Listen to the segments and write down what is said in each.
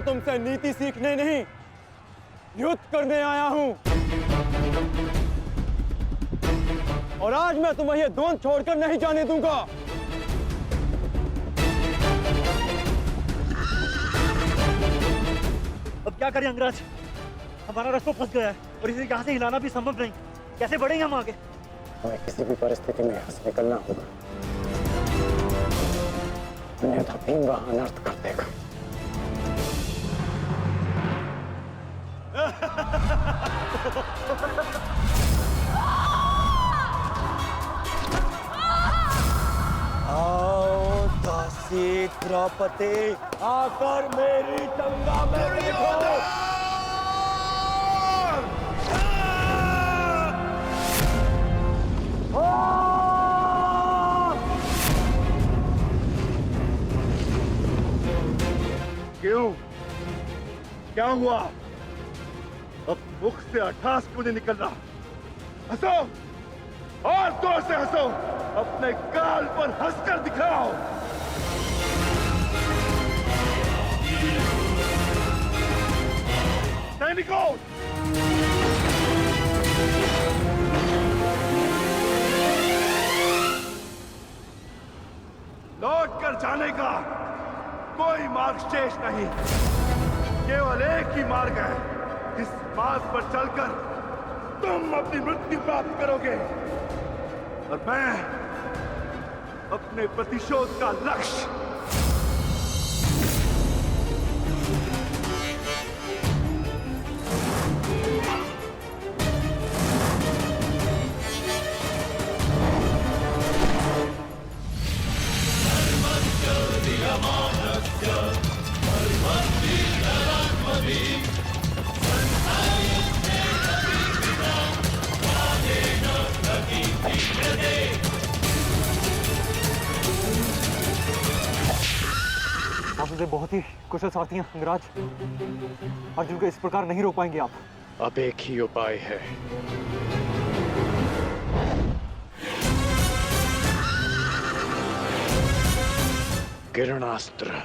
यहाँ तुमसे नीति सीखने नहीं, युद्ध करने आया हूं। और आज मैं तुम्हें ये द्वंद छोड़कर नहीं जाने दूंगा। अब क्या करें अंगराज? हमारा रास्ता फंस गया है और इसे यहाँ से हिलाना भी संभव नहीं। कैसे बढ़ेंगे हम आगे? हमें किसी भी परिस्थिति में यहाँ से निकलना होगा, अन्यथा भीम वहां अनर्थ कर देगा। आओ दासी द्रौपदी, आकर मेरी टंगा में बैठो। क्यों? क्या हुआ? अब मुख से अट्ठास क्यों नहीं निकल रहा? हंसो और जोर से हंसो, अपने गाल पर हंसकर दिखाओ। सैनिकों, लौट कर जाने का कोई मार्ग शेष नहीं, केवल एक ही मार्ग है। जिस मार्ग पर चलकर तुम अपनी मृत्यु प्राप्त करोगे और मैं अपने प्रतिशोध का लक्ष्य। आप मुझे बहुत ही कुशल सारथी हैं अंगराज। अर्जुन को इस प्रकार नहीं रोक पाएंगे आप। अब एक ही उपाय है, किरणास्त्र।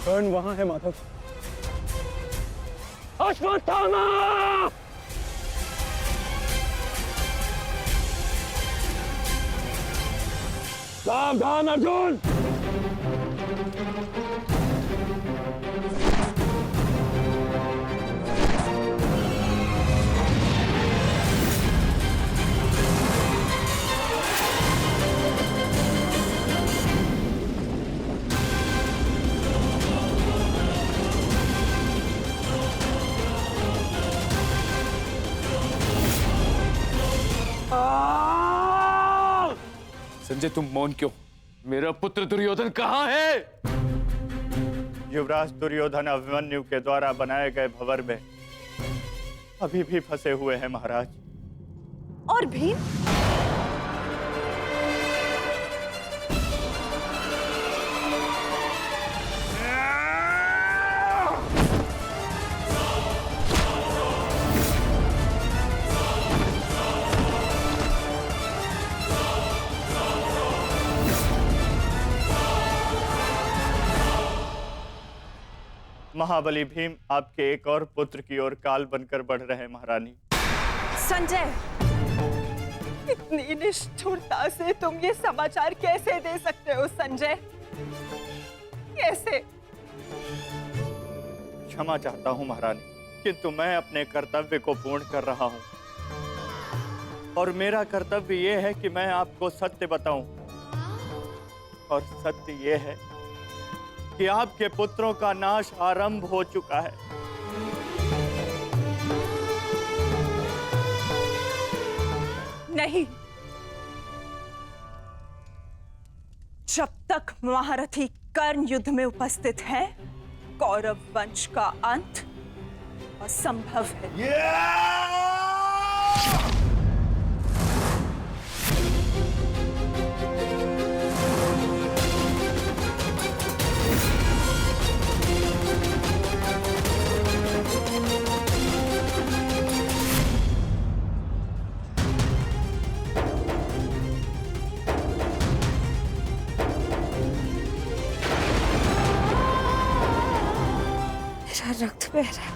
कर्ण वहां है माधव। अश्वत्थामा! सावधान अर्जुन! संजय, तुम मौन क्यों? मेरा पुत्र दुर्योधन कहाँ है? युवराज दुर्योधन अभिमन्यु के द्वारा बनाए गए भंवर में अभी भी फंसे हुए हैं महाराज। और भीम? महाबली भीम आपके एक और पुत्र की ओर काल बनकर बढ़ रहे हैं महारानी। संजय, इतनी निष्ठुरता से तुम ये समाचार कैसे दे सकते हो संजय? कैसे? क्षमा चाहता हूं महारानी, किंतु मैं अपने कर्तव्य को पूर्ण कर रहा हूं और मेरा कर्तव्य यह है कि मैं आपको सत्य बताऊं। और सत्य यह है कि आपके पुत्रों का नाश आरंभ हो चुका है। नहीं, जब तक महारथी कर्ण युद्ध में उपस्थित है, कौरव वंश का अंत असंभव है। मेरा रक्त बह रहा है।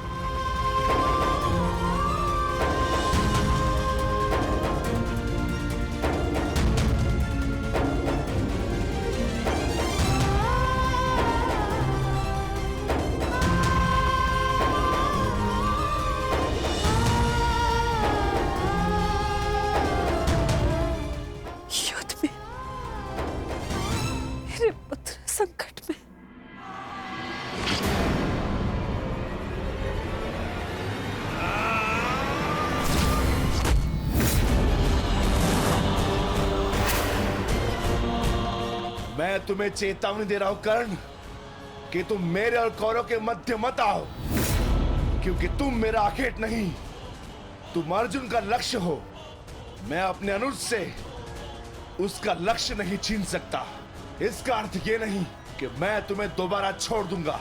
युद्ध में मेरे पुत्र संकट में। मैं तुम्हें चेतावनी दे रहा हूं कर्ण कि तुम मेरे और कौरव के मध्य मत आओ, क्योंकि तुम मेरा आखेट नहीं, तुम अर्जुन का लक्ष्य हो। मैं अपने अनुज से उसका लक्ष्य नहीं छीन सकता। इसका अर्थ ये नहीं कि मैं तुम्हें दोबारा छोड़ दूंगा।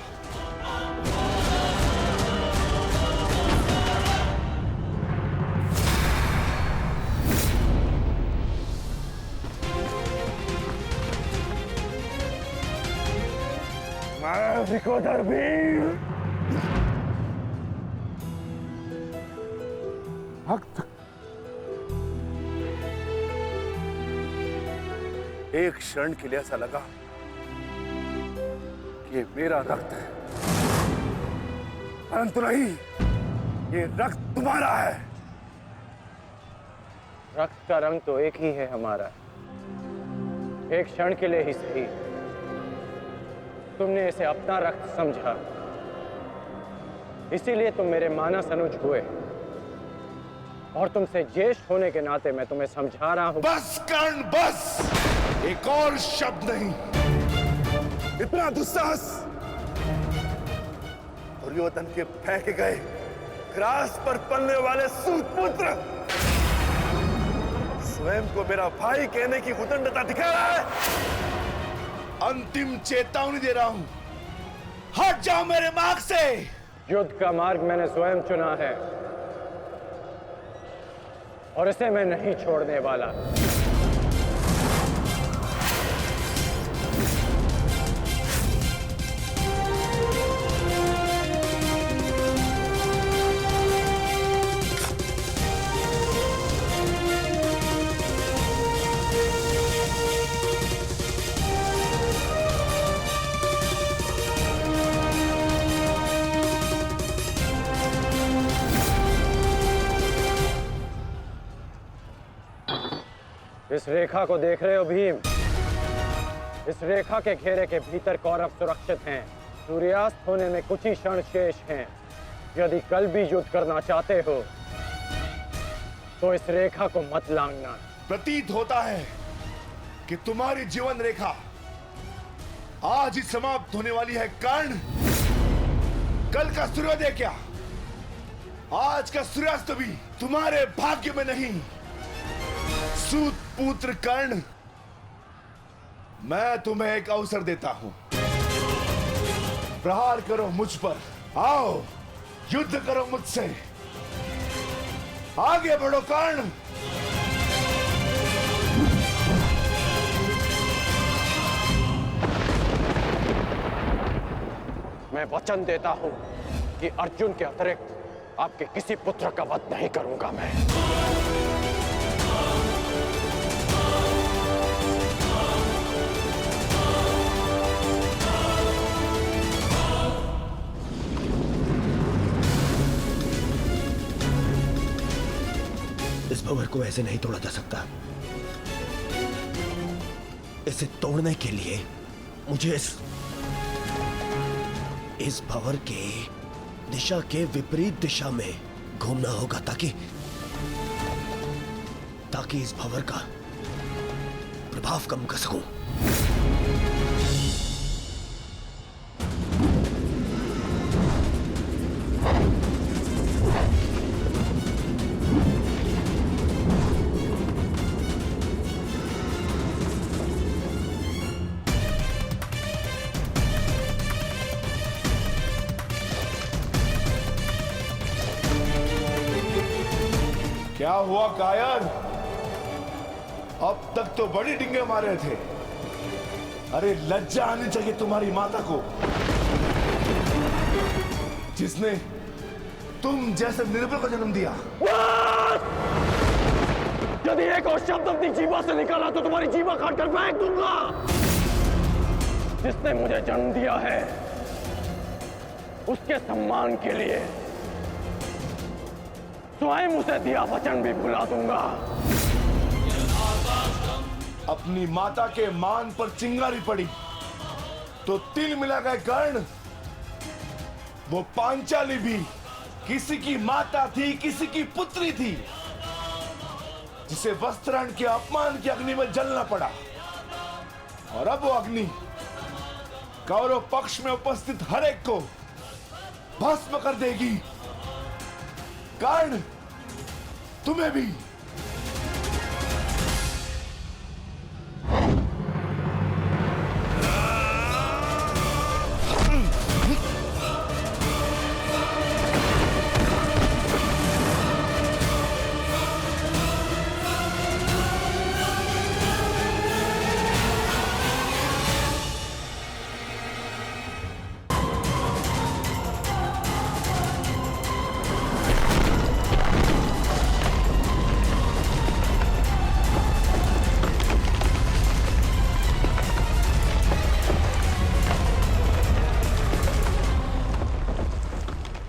विकोदर वीर भक्त, एक क्षण के लिए ऐसा लगा कि ये मेरा रक्त है, परंतु नहीं, ये रक्त तुम्हारा है। रक्त का रंग तो एक ही है हमारा, एक क्षण के लिए ही सही। तुमने इसे अपना रक्त समझा, इसीलिए तुम मेरे मानस अनुज हुए, और तुमसे ज्येष्ठ होने के नाते मैं तुम्हें समझा रहा हूं। बस कर्ण बस, एक और शब्द नहीं। इतना दुस्साहस दुर्योधन के फेंके गए ग्रास पर पलने वाले सूतपुत्र स्वयं को मेरा भाई कहने की उदंडता दिखा रहा है। अंतिम चेतावनी दे रहा हूं, हट जाओ मेरे मार्ग से। युद्ध का मार्ग मैंने स्वयं चुना है और इसे मैं नहीं छोड़ने वाला। इस रेखा को देख रहे हो भीम? इस रेखा के घेरे के भीतर कौरव सुरक्षित हैं। सूर्यास्त होने में कुछ ही क्षण शेष हैं। यदि कल भी युद्ध करना चाहते हो तो इस रेखा को मत लांघना। प्रतीत होता है कि तुम्हारी जीवन रेखा आज ही समाप्त होने वाली है कर्ण। कल का सूर्योदय क्या, आज का सूर्यास्त भी तुम्हारे भाग्य में नहीं। सूत पुत्र कर्ण, मैं तुम्हें एक अवसर देता हूं। प्रहार करो मुझ पर, आओ युद्ध करो मुझसे। आगे बढ़ो कर्ण। मैं वचन देता हूं कि अर्जुन के अतिरिक्त आपके किसी पुत्र का वध नहीं करूंगा मैं। इस भंवर को ऐसे नहीं तोड़ा जा सकता। इसे तोड़ने के लिए मुझे इस भंवर के दिशा के विपरीत दिशा में घूमना होगा ताकि इस भंवर का प्रभाव कम कर सकूं। क्या हुआ कायर? अब तक तो बड़ी डिंगे मारे थे। अरे लज्जा आनी चाहिए तुम्हारी माता को, जिसने तुम जैसे निर्बल को जन्म दिया। यदि एक और शब्द अपनी जीवा से निकाला तो तुम्हारी जीवा काट कर फेंक दूंगा। जिसने मुझे जन्म दिया है उसके सम्मान के लिए स्वयं उसे दिया वचन भी भुला दूंगा। अपनी माता के मान पर चिंगारी पड़ी तो तिल मिला गए कर्ण। वो पांचाली भी किसी की माता थी, किसी की पुत्री थी, जिसे वस्त्राण के अपमान की अग्नि में जलना पड़ा। और अब वो अग्नि कौरव पक्ष में उपस्थित हर एक को भस्म कर देगी। कर्ण, तुम्हें भी।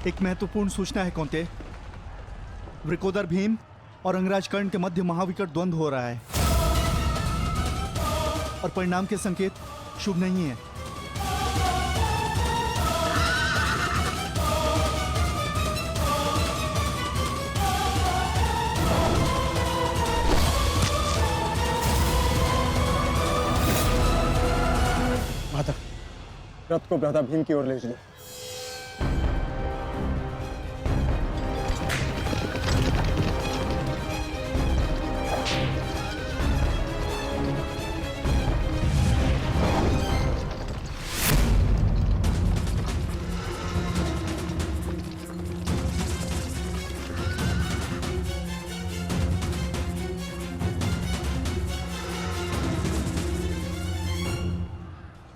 एक महत्वपूर्ण सूचना है कौंते। वृकोदर भीम और अंगराज कर्ण के मध्य महाविकट द्वंद्व हो रहा है और परिणाम के संकेत शुभ नहीं है। माता, रथ को भ्राता भीम की ओर ले चलो।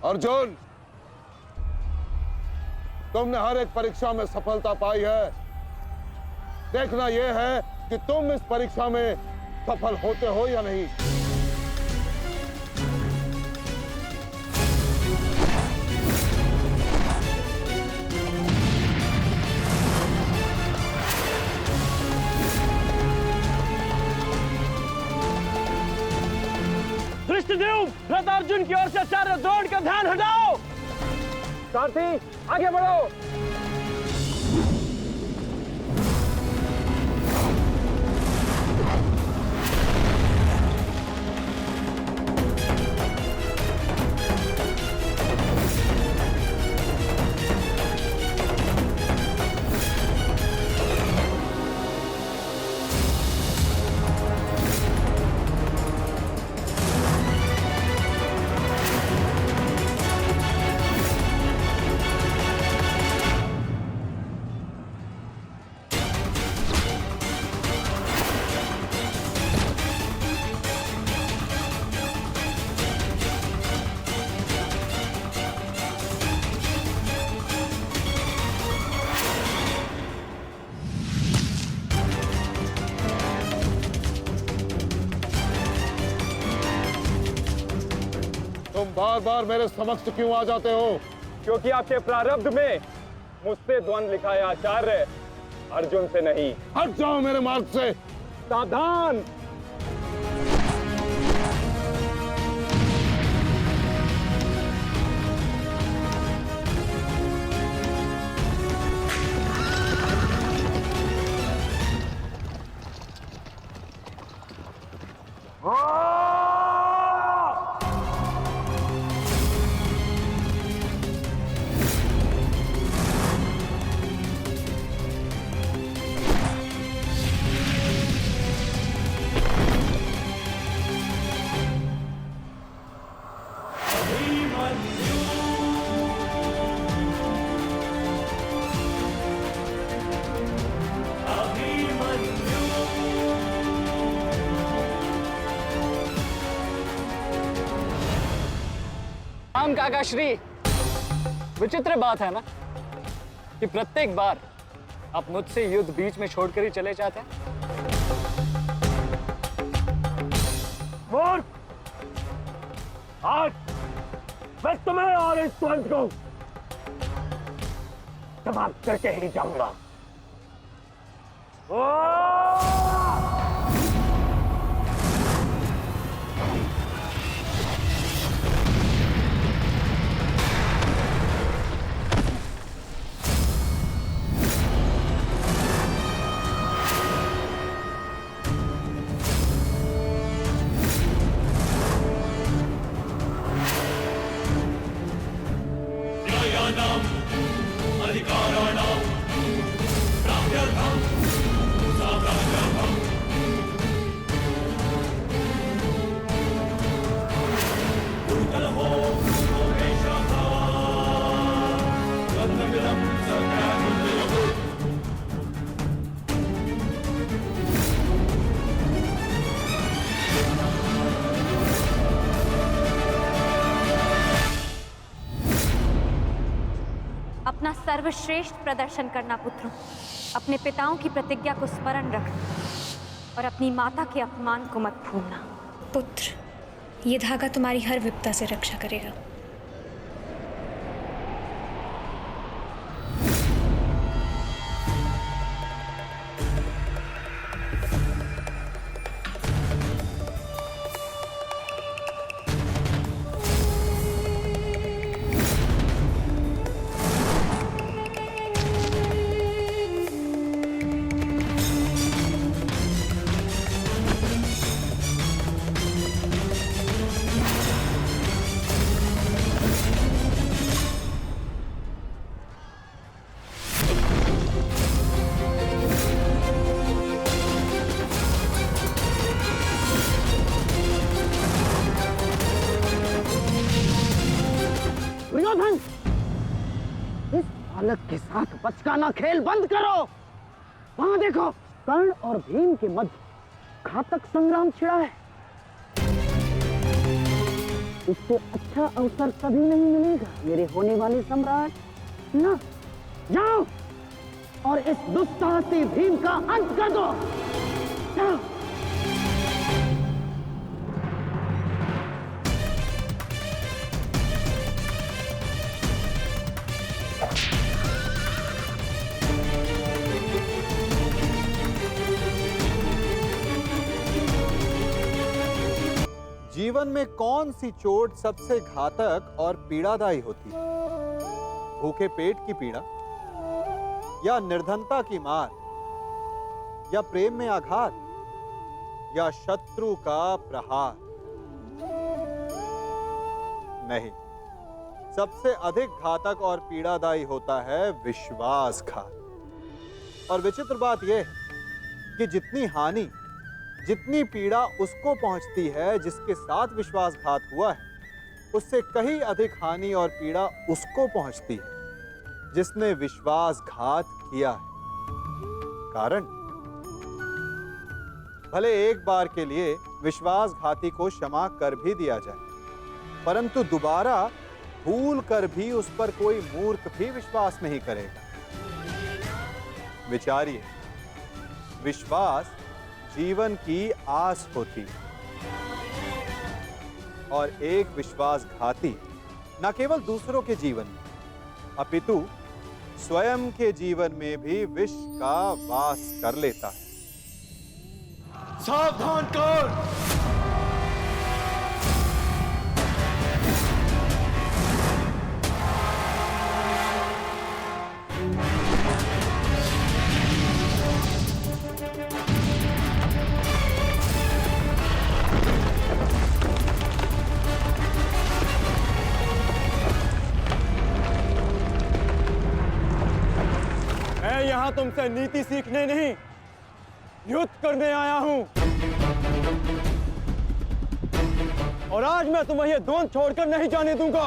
अर्जुन, तुमने हर एक परीक्षा में सफलता पाई है। देखना यह है कि तुम इस परीक्षा में सफल होते हो या नहीं। धृष्टद्युम्न, रथ अर्जुन की ओर से चारों द्रोण का ध्यान हटाओ। सारथी, आगे बढ़ो। तुम बार बार मेरे समक्ष क्यों आ जाते हो? क्योंकि आपके प्रारब्ध में मुझसे द्वंद्व लिखा है आचार्य, अर्जुन से नहीं। हट जाओ मेरे मार्ग से। सावधान। राम काका श्री, विचित्र बात है ना कि प्रत्येक बार आप मुझसे युद्ध बीच में छोड़कर ही चले जाते हैं। मूर्ख! आज मैं तुम्हें और इस द्वंद को समाप्त करके ही जाऊंगा। अपना सर्वश्रेष्ठ प्रदर्शन करना पुत्रों। अपने पिताओं की प्रतिज्ञा को स्मरण रखना और अपनी माता के अपमान को मत भूलना। पुत्र, ये धागा तुम्हारी हर विपदा से रक्षा करेगा। दुर्योधन, इस बालक के साथ बचकाना खेल बंद करो। वहां देखो, कर्ण और भीम के मध्य घातक संग्राम छिड़ा है। इससे अच्छा अवसर कभी नहीं मिलेगा मेरे होने वाले सम्राट। ना, जाओ और इस दुस्साहसी भीम का अंत कर दो। जाओ। जीवन में कौन सी चोट सबसे घातक और पीड़ादायी होती है? भूखे पेट की पीड़ा, या निर्धनता की मार, या प्रेम में आघात, या शत्रु का प्रहार? नहीं, सबसे अधिक घातक और पीड़ादायी होता है विश्वासघात। और विचित्र बात यह है कि जितनी हानि, जितनी पीड़ा उसको पहुंचती है जिसके साथ विश्वासघात हुआ है, उससे कहीं अधिक हानि और पीड़ा उसको पहुंचती है जिसने विश्वासघात किया है। कारण, भले एक बार के लिए विश्वासघाती को क्षमा कर भी दिया जाए, परंतु दोबारा भूल कर भी उस पर कोई मूर्ख भी विश्वास नहीं करेगा। विचारिए, विश्वास जीवन की आस होती है और एक विश्वासघाती न केवल दूसरों के जीवन में, अपितु स्वयं के जीवन में भी विष का वास कर लेता है। सावधान कर। मैं यहाँ तुमसे नीति सीखने नहीं, युद्ध करने आया हूँ। और आज मैं तुम्हें ये द्वंद्व छोड़कर नहीं जाने दूंगा।